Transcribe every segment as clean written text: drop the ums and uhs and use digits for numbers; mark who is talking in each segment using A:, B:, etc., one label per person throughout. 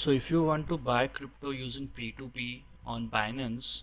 A: So if you want to buy crypto using P2P on Binance,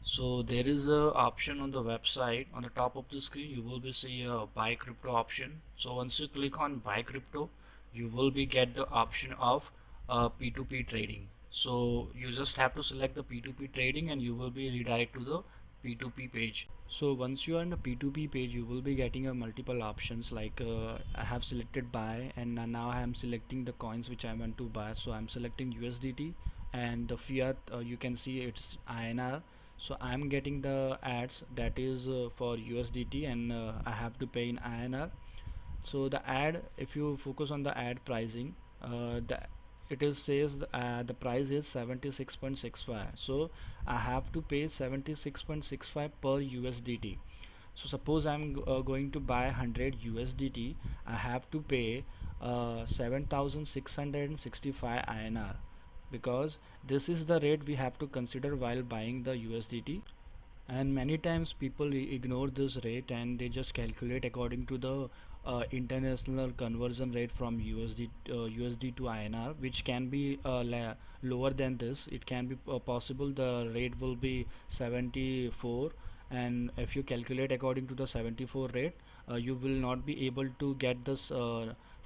A: so there is a option on the website. On the top of the screen you will be see a buy crypto option. So once you click on buy crypto, you will be get the option of P2P trading. So you just have to select the P2P trading and you will be redirect to the P2P page. So once you are on the P2P page, you will be getting a multiple options like I have selected buy, and now I am selecting the coins which I want to buy. So I'm selecting USDT, and the fiat you can see it's INR. So I'm getting the ads that is for USDT, and I have to pay in INR. So the ad, if you focus on the ad pricing, the it is says the price is 76.65, so I have to pay 76.65 per USDT. So suppose I'm going to buy 100 USDT, I have to pay 7665 INR, because this is the rate we have to consider while buying the USDT. And many times people ignore this rate and they just calculate according to the international conversion rate from USD to INR, which can be lower than this. It can be possible the rate will be 74, and if you calculate according to the 74 rate, you will not be able to get this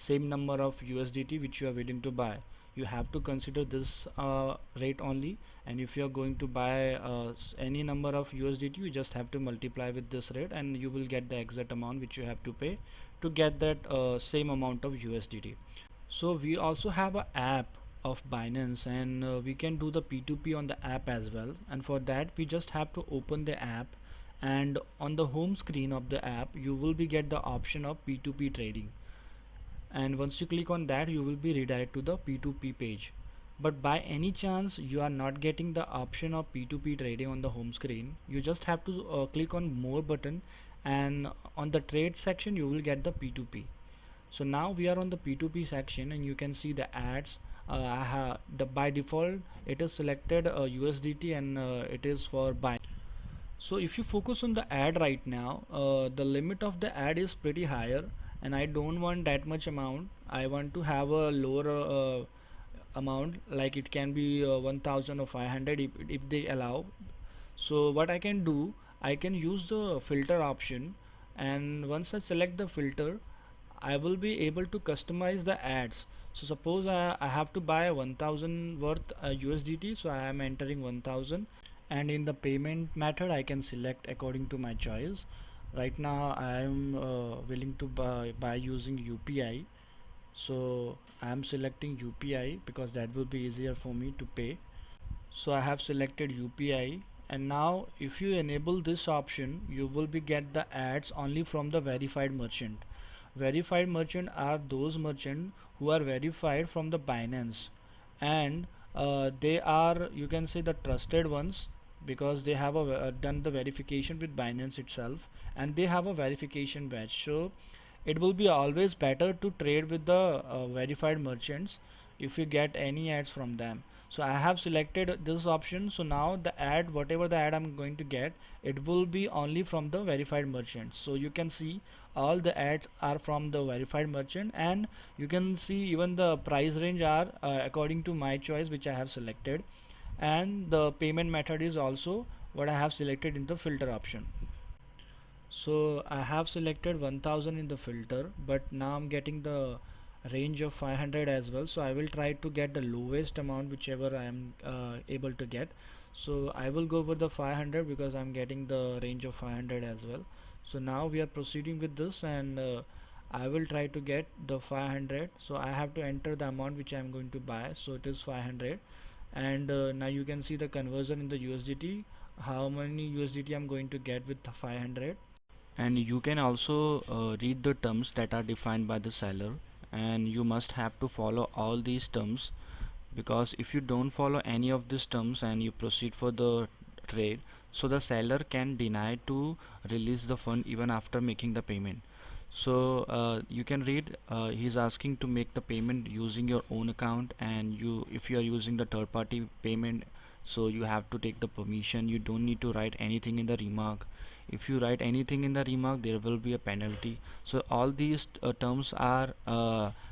A: same number of USDT which you are willing to buy. You have to consider this rate only, and if you are going to buy any number of USDT, you just have to multiply with this rate and you will get the exact amount which you have to pay to get that same amount of USDT. So we also have a app of Binance, and we can do the P2P on the app as well, and for that we just have to open the app, and on the home screen of the app you will be get the option of P2P trading, and once you click on that you will be redirected to the P2P page. But by any chance you are not getting the option of P2P trading on the home screen, you just have to click on more button, and on the trade section you will get the P2P. So now we are on the P2P section, and you can see the ads. By default it is selected USDT, and it is for buy. So if you focus on the ad right now, the limit of the ad is pretty higher, and I don't want that much amount. I want to have a lower amount, like it can be 1000 or 500 if they allow. So what I can do, I can use the filter option, and once I select the filter, I will be able to customize the ads. So suppose I have to buy 1000 worth USDT, so I am entering 1000, and in the payment method I can select according to my choice. Right now I am willing to buy using UPI, so I am selecting UPI because that will be easier for me to pay. So I have selected UPI, and now if you enable this option you will be get the ads only from the verified merchant. Verified merchant are those merchant who are verified from the Binance, and they are, you can say, the trusted ones, because they have done the verification with Binance itself, and they have a verification badge. So it will be always better to trade with the verified merchants if you get any ads from them. So I have selected this option, so now the ad, whatever the ad I'm going to get, it will be only from the verified merchants. So you can see all the ads are from the verified merchant, and you can see even the price range are according to my choice which I have selected, and the payment method is also what I have selected in the filter option. So I have selected 1000 in the filter, but now I'm getting the range of 500 as well, so I will try to get the lowest amount whichever I am able to get. So I will go for the 500 because I'm getting the range of 500 as well. So now we are proceeding with this, and I will try to get the 500. So I have to enter the amount which I'm going to buy, so it is 500, and now you can see the conversion in the USDT, how many USDT I'm going to get with the 500. And you can also read the terms that are defined by the seller, and you must have to follow all these terms, because if you don't follow any of these terms and you proceed for the trade, so the seller can deny to release the fund even after making the payment. So you can read, he's asking to make the payment using your own account, and you, if you are using the third party payment, so you have to take the permission. You don't need to write anything in the remark. If you write anything in the remark, there will be a penalty. So all these terms are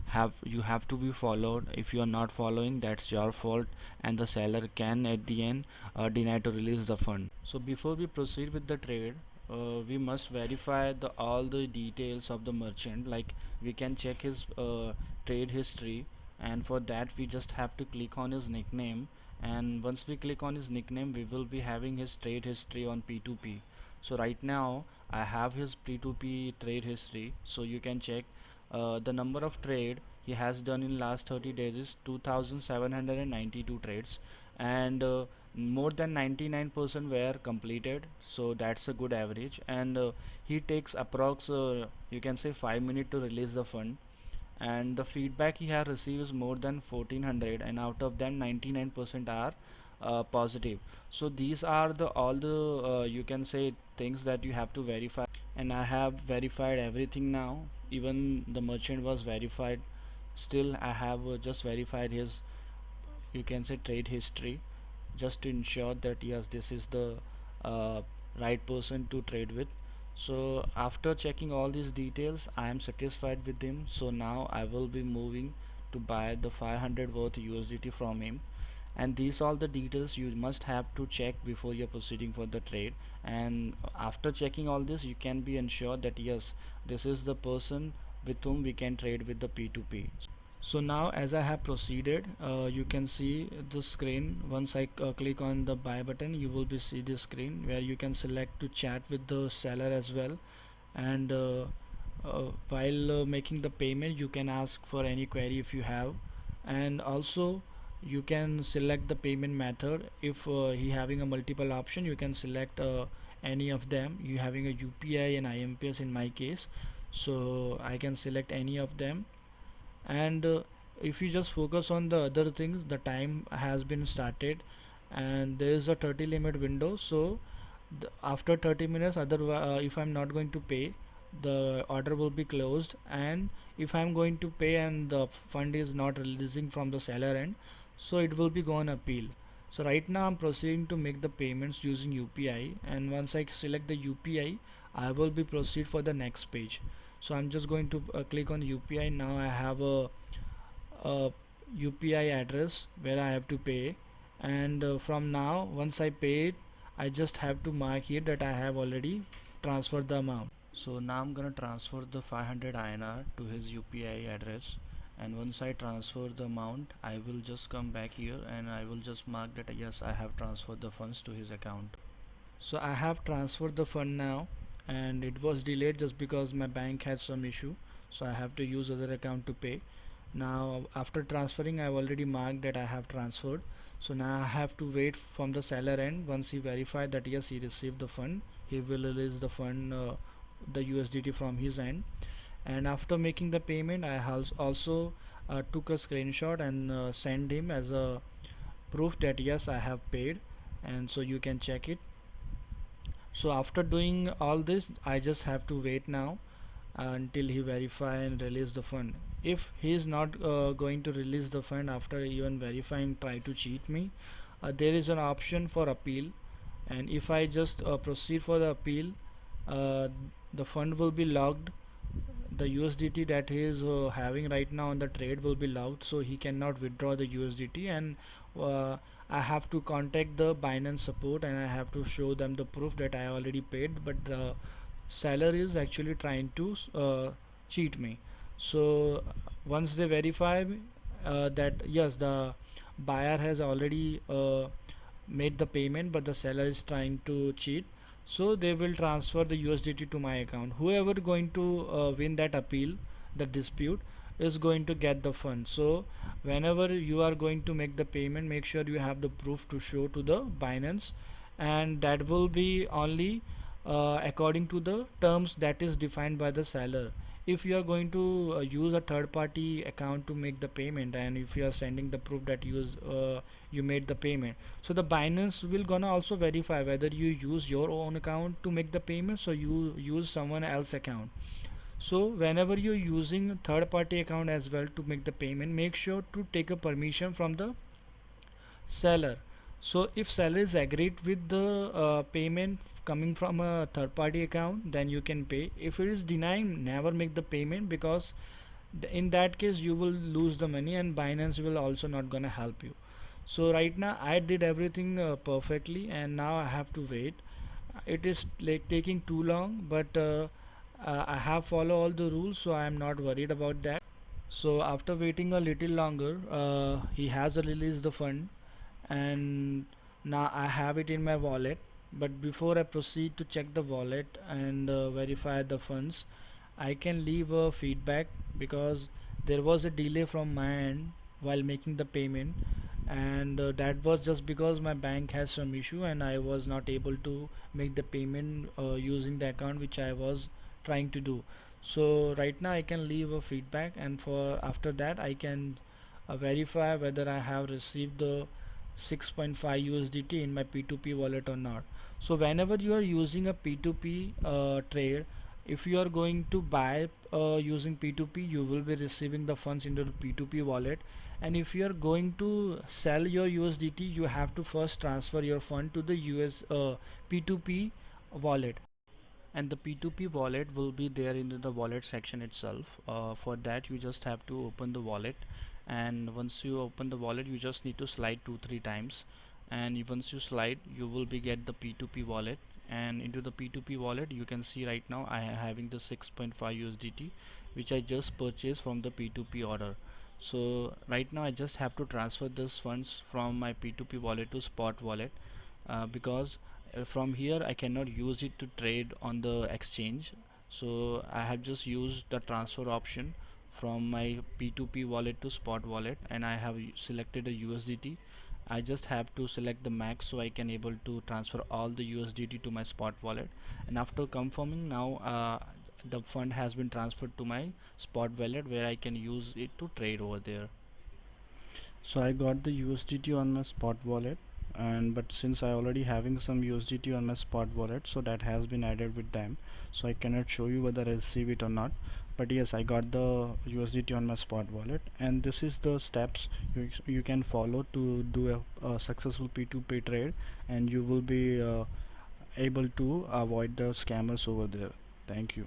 A: have you have to be followed. If you are not following, that's your fault, and the seller can at the end deny to release the fund. So before we proceed with the trade, we must verify all the details of the merchant. Like we can check his trade history, and for that we just have to click on his nickname, and once we click on his nickname we will be having his trade history on P2P. So right now I have his P2P trade history, so you can check the number of trade he has done in last 30 days is 2792 trades, and more than 99% were completed, so that's a good average. And he takes approx you can say 5 minutes to release the fund, and the feedback he has received is more than 1400, and out of them 99% are positive. So these are the all the you can say things that you have to verify, and I have verified everything now. Even the merchant was verified. Still I have just verified his, you can say, trade history, just to ensure that yes, this is the uh, right person to trade with. So after checking all these details, I am satisfied with him. So now I will be moving to buy the 500 worth USDT from him. And these all the details you must have to check before you're proceeding for the trade. And after checking all this, you can be ensured that yes, this is the person with whom we can trade with the P2P. So now as I have proceeded, you can see the screen. Once I click on the buy button, you will be see the screen where you can select to chat with the seller as well. And while making the payment, you can ask for any query if you have, and also you can select the payment method. If he having a multiple option, you can select any of them. You having a UPI and IMPS in my case, so I can select any of them. And if you just focus on the other things, the time has been started, and there is a 30 limit window. So after 30 minutes, if I'm not going to pay, the order will be closed. And if I'm going to pay and the fund is not releasing from the seller end, so it will be gone appeal. So right now I'm proceeding to make the payments using UPI, and once I select the UPI, I will be proceed for the next page. So I'm just going to click on UPI. Now I have a UPI address where I have to pay, and from now once I pay it, I just have to mark here that I have already transferred the amount. So now I'm gonna transfer the 500 INR to his UPI address, and once I transfer the amount, I will just come back here and I will just mark that yes, I have transferred the funds to his account. So I have transferred the fund now, and it was delayed just because my bank had some issue, so I have to use other account to pay. Now after transferring, I've already marked that I have transferred. So now I have to wait from the seller end. Once he verified that yes, he received the fund, he will release the fund, the USDT from his end. And after making the payment, I also took a screenshot and sent him as a proof that yes, I have paid, and so you can check it. So after doing all this, I just have to wait now until he verify and release the fund. If he is not going to release the fund after even verifying, try to cheat me, there is an option for appeal, and if I just proceed for the appeal, uh, the fund will be logged. The USDT that he is having right now on the trade will be logged, so he cannot withdraw the USDT. And uh, I have to contact the Binance support, and I have to show them the proof that I already paid, but the seller is actually trying to cheat me. So once they verify that yes, the buyer has already made the payment but the seller is trying to cheat, so they will transfer the USDT to my account. Whoever going to win that appeal, the dispute, is going to get the fund. So whenever you are going to make the payment, make sure you have the proof to show to the Binance, and that will be only according to the terms that is defined by the seller. If you are going to use a third party account to make the payment, and if you are sending the proof that you made the payment, so the Binance will gonna also verify whether you use your own account to make the payment, so you use someone else account. So whenever you're using third party account as well to make the payment, make sure to take a permission from the seller. So if seller is agreed with the payment coming from a third party account, then you can pay. If it is denying, never make the payment, because in that case you will lose the money and Binance will also not gonna help you. So right now I did everything perfectly, and now I have to wait. It is like taking too long, but I have follow all the rules, so I am not worried about that. So after waiting a little longer, he has released the fund, and now I have it in my wallet. But before I proceed to check the wallet and verify the funds, I can leave a feedback, because there was a delay from my end while making the payment, and that was just because my bank has some issue and I was not able to make the payment using the account which I was trying to do. So right now I can leave a feedback, and for after that I can verify whether I have received the 6.5 USDT in my P2P wallet or not. So whenever you are using a P2P trade, if you are going to buy using P2P, you will be receiving the funds into the P2P wallet, and if you are going to sell your USDT, you have to first transfer your fund to the US P2P wallet, and the P2P wallet will be there in the wallet section itself. For that you just have to open the wallet, and once you open the wallet you just need to slide 2-3 times, and once you slide you will be get the P2P wallet, and into the P2P wallet you can see right now I am having the 6.5 USDT which I just purchased from the P2P order. So right now I just have to transfer those funds from my P2P wallet to spot wallet, because from here I cannot use it to trade on the exchange. So I have just used the transfer option from my P2P wallet to spot wallet, and I have selected a USDT. I just have to select the max so I can able to transfer all the USDT to my spot wallet, and after confirming, now the fund has been transferred to my spot wallet where I can use it to trade over there. So I got the USDT on my spot wallet, and but since I already having some USDT on my spot wallet, so that has been added with them, so I cannot show you whether I receive it or not. But yes, I got the USDT on my spot wallet, and this is the steps you can follow to do a successful P2P trade, and you will be able to avoid the scammers over there. Thank you.